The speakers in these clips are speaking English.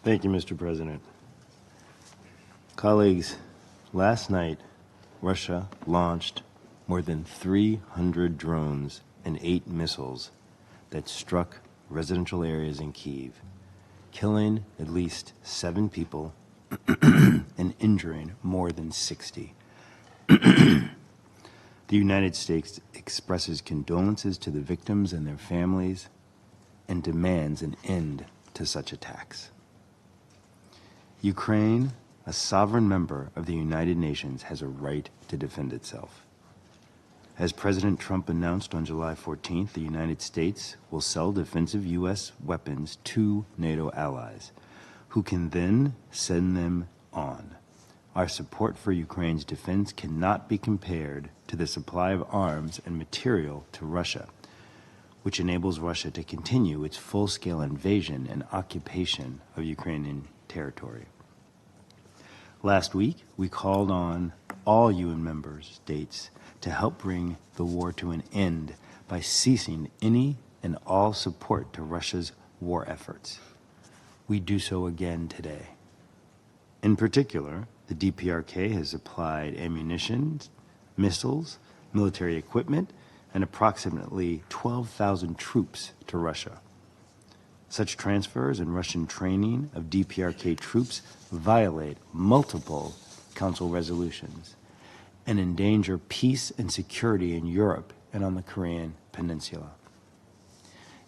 Thank you, Mr. President. Colleagues, last night, Russia launched more than 300 drones and 8 missiles that struck residential areas in Kyiv, killing at least 7 people and injuring more than 60. The United States expresses condolences to the victims and their families and demands an end to such attacks. Ukraine, a sovereign member of the United Nations, has a right to defend itself. As President Trump announced on July 14th, the United States will sell defensive U.S. weapons to NATO allies, who can then send them on. Our support for Ukraine's defense cannot be compared to the supply of arms and material to Russia, which enables Russia to continue its full-scale invasion and occupation of Ukrainian territory. Last week, we called on all UN member states to help bring the war to an end by ceasing any and all support to Russia's war efforts. We do so again today. In particular, the DPRK has supplied ammunition, missiles, military equipment, and approximately 12,000 troops to Russia. Such transfers and Russian training of DPRK troops violate multiple Council resolutions and endanger peace and security in Europe and on the Korean Peninsula.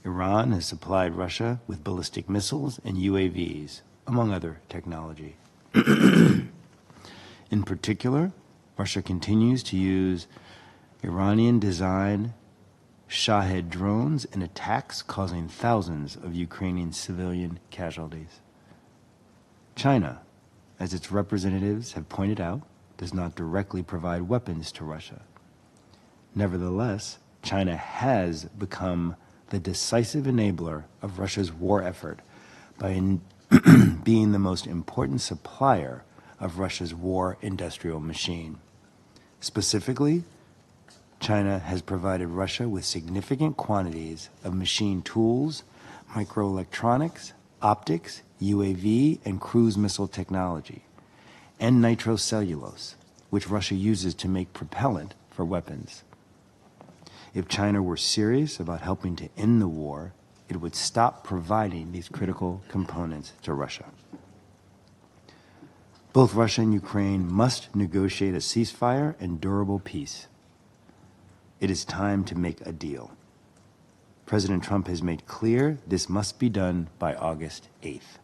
Iran has supplied Russia with ballistic missiles and UAVs, among other technology. In particular, Russia continues to use Iranian-designed Shahed drones in attacks causing thousands of Ukrainian civilian casualties. China, as its representatives have pointed out, does not directly provide weapons to Russia. Nevertheless, China has become the decisive enabler of Russia's war effort by being the most important supplier of Russia's war industrial machine. Specifically, China has provided Russia with significant quantities of machine tools, microelectronics, optics, UAV, and cruise missile technology, and nitrocellulose, which Russia uses to make propellant for weapons. If China were serious about helping to end the war, it would stop providing these critical components to Russia. Both Russia and Ukraine must negotiate a ceasefire and durable peace. It is time to make a deal. President Trump has made clear this must be done by August 8th.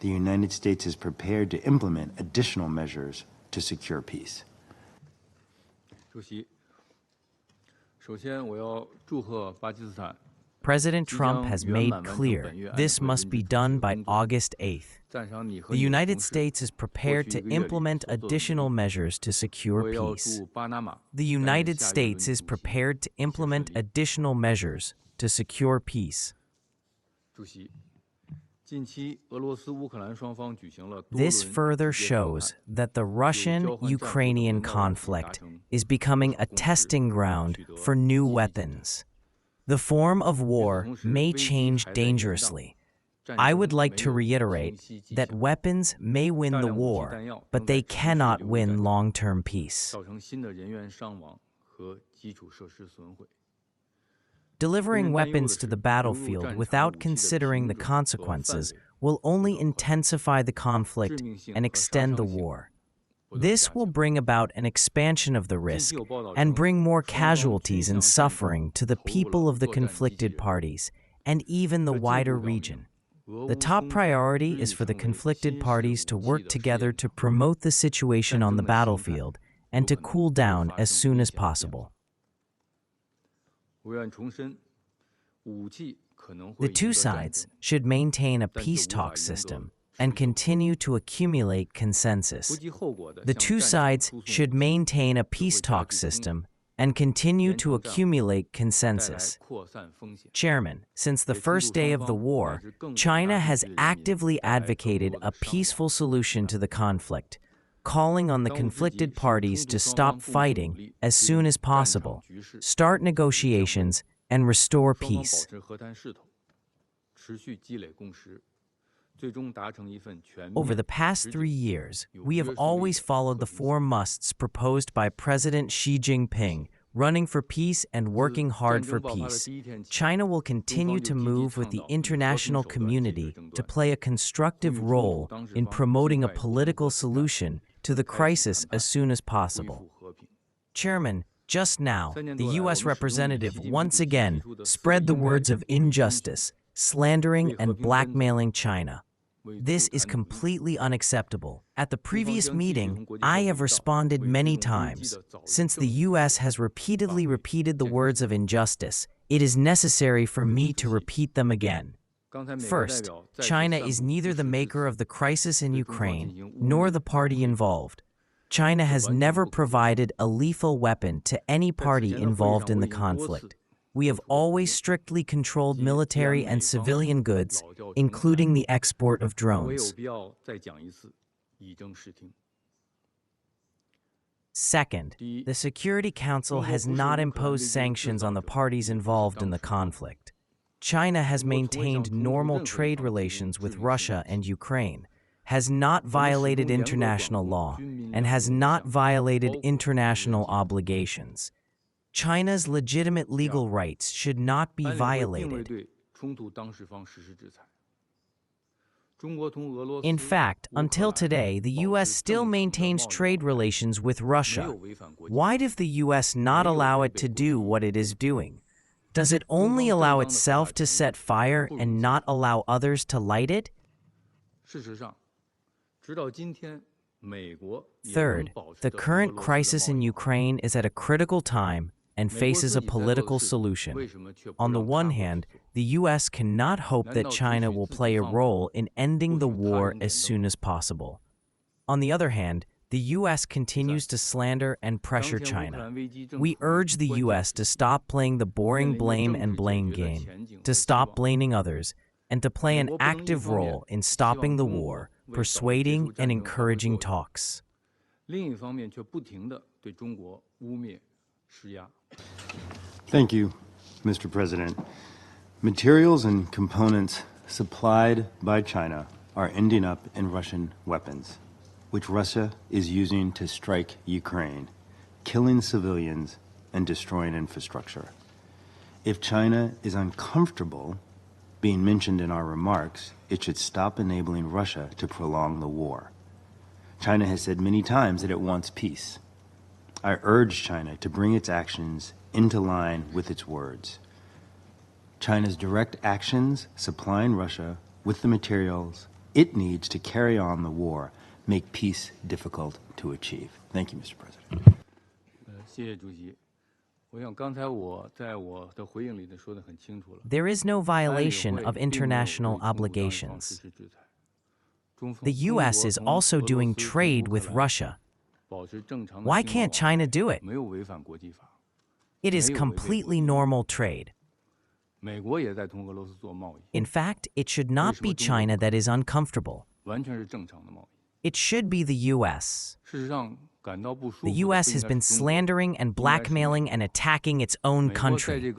The United States is prepared to implement additional measures to secure peace. President Trump has made clear this must be done by August 8th. The United States is prepared to implement additional measures to secure peace. The United States is prepared to implement additional measures to secure peace. This further shows that the Russian-Ukrainian conflict is becoming a testing ground for new weapons. The form of war may change dangerously. I would like to reiterate that weapons may win the war, but they cannot win long-term peace. Delivering weapons to the battlefield without considering the consequences will only intensify the conflict and extend the war. This will bring about an expansion of the risk and bring more casualties and suffering to the people of the conflicted parties and even the wider region. The top priority is for the conflicted parties to work together to promote the situation on the battlefield and to cool down as soon as possible. The two sides should maintain a peace talk system and continue to accumulate consensus. The two sides should maintain a peace talk system and continue to accumulate consensus. Chairman, since the first day of the war, China has actively advocated a peaceful solution to the conflict, calling on the conflicted parties to stop fighting as soon as possible, start negotiations, and restore peace. Over the past 3 years, we have always followed the four musts proposed by President Xi Jinping, running for peace and working hard for peace. China will continue to move with the international community to play a constructive role in promoting a political solution to the crisis as soon as possible. Chairman, just now, the U.S. representative once again spread the words of injustice, slandering, and blackmailing China. This is completely unacceptable. At the previous meeting, I have responded many times. Since the U.S. has repeatedly repeated the words of injustice, it is necessary for me to repeat them again. First, China is neither the maker of the crisis in Ukraine nor the party involved. China has never provided a lethal weapon to any party involved in the conflict. We have always strictly controlled military and civilian goods, including the export of drones. Second, the Security Council has not imposed sanctions on the parties involved in the conflict. China has maintained normal trade relations with Russia and Ukraine, has not violated international law, and has not violated international obligations. China's legitimate legal rights should not be violated. In fact, until today, the U.S. still maintains trade relations with Russia. Why does the U.S. not allow it to do what it is doing? Does it only allow itself to set fire and not allow others to light it? Third, the current crisis in Ukraine is at a critical time and faces a political solution. On the one hand, the U.S. cannot hope that China will play a role in ending the war as soon as possible. On the other hand, the U.S. continues to slander and pressure China. We urge the U.S. to stop playing the boring blame and blame game, to stop blaming others, and to play an active role in stopping the war, persuading and encouraging talks. Thank you, Mr. President. Materials and components supplied by China are ending up in Russian weapons, which Russia is using to strike Ukraine, killing civilians and destroying infrastructure. If China is uncomfortable being mentioned in our remarks, it should stop enabling Russia to prolong the war. China has said many times that it wants peace. I urge China to bring its actions into line with its words. China's direct actions supplying Russia with the materials it needs to carry on the war make peace difficult to achieve. Thank you, Mr. President. There is no violation of international obligations. The U.S. is also doing trade with Russia. Why can't China do it? It is completely normal trade. In fact, it should not be China that is uncomfortable. It should be the U.S. The U.S. has been slandering and blackmailing and attacking its own country.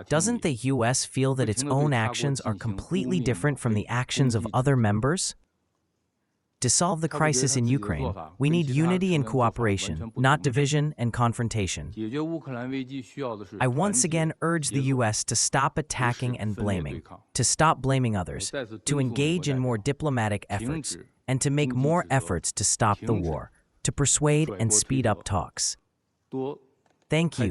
Doesn't the U.S. feel that its own actions are completely different from the actions of other members? To solve the crisis in Ukraine, we need unity and cooperation, not division and confrontation. I once again urge the U.S. to stop attacking and blaming, to stop blaming others, to engage in more diplomatic efforts, and to make more efforts to stop the war, to persuade and speed up talks. Thank you.